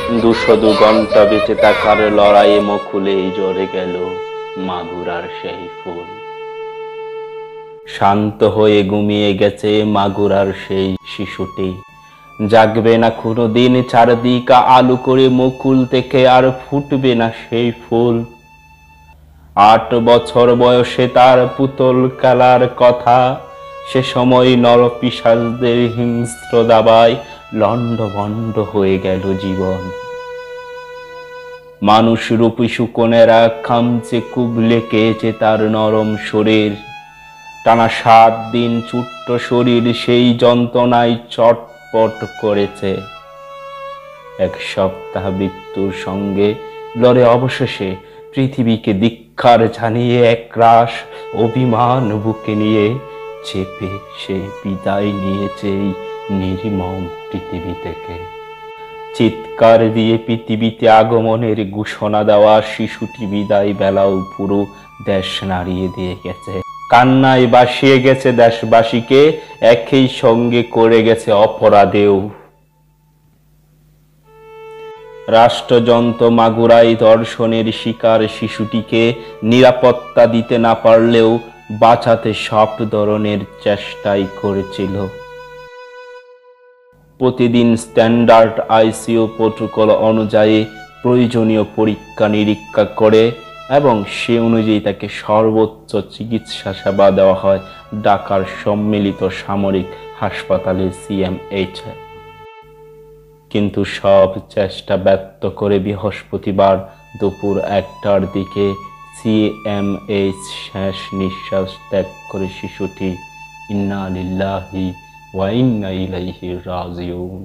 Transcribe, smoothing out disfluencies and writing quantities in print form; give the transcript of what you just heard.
202 ঘন্টা বেঁচে থাকার লড়াইয়ে মকুলেই ঝরে গেল মাগুরার সেই ফুল। শান্ত হয়ে ঘুমিয়ে গেছে মাগুরার সেই শিশুটি। জাগবে না কোনোদিন চারদিক আলো করে মুকুল থেকে, আর ফুটবে না সেই ফুল। 8 বছর বয়সে তার পুতুল খেলার কথা, সে সময় নরপিশাচদের হিংস্র দাবায় লণ্ডভণ্ড হয়ে গেল জীবন। মানুষ রূপী শুকনেরা খামচে কুবলে খেয়েছে তার নরম শরীর। টানা 7 দিন ছোট্ট শরীর সেই যন্ত্রণায় চটপট করেছে। 1 সপ্তাহ মৃত্যুর সঙ্গে লড়ে অবশেষে পৃথিবীকে ধিক্কার জানিয়ে একরাশ অভিমান বুকে নিয়ে চেপে সে বিদায় নিয়েছে এই নির্মম পৃথিবী থেকে। চিৎকার দিয়ে পৃথিবীতে আগমনের ঘোষণা দেওয়া শিশুটি বিদায় বেলাও পুরো দেশ নাড়িয়ে দিয়ে গেছে। কান্নায় ভাসিয়ে গেছে দেশবাসীকে, একই সঙ্গে করে গেছে অপরাধেও। রাষ্ট্রযন্ত্র মাগুরায় ধর্ষণের শিকার শিশুটিকে নিরাপত্তা দিতে না পারলেও বাঁচাতে সব ধরনের চেষ্টাই করেছিল। প্রতিদিন স্ট্যান্ডার্ড আইসিইউ প্রোটোকল অনুযায়ী প্রয়োজনীয় পরীক্ষা নিরীক্ষা করে এবং সে অনুযায়ী তাকে সর্বোচ্চ চিকিৎসা সেবা দেওয়া হয় ঢাকার সম্মিলিত সামরিক হাসপাতালে CMH। কিন্তু সব চেষ্টা ব্যর্থ করে বৃহস্পতিবার দুপুর 1টার দিকে CMH শেষ নিঃশ্বাস ত্যাগ করে শিশুটি। ইন্না লিল্লাহি ওয়া ইন্না ইলাইহি রাজিউন।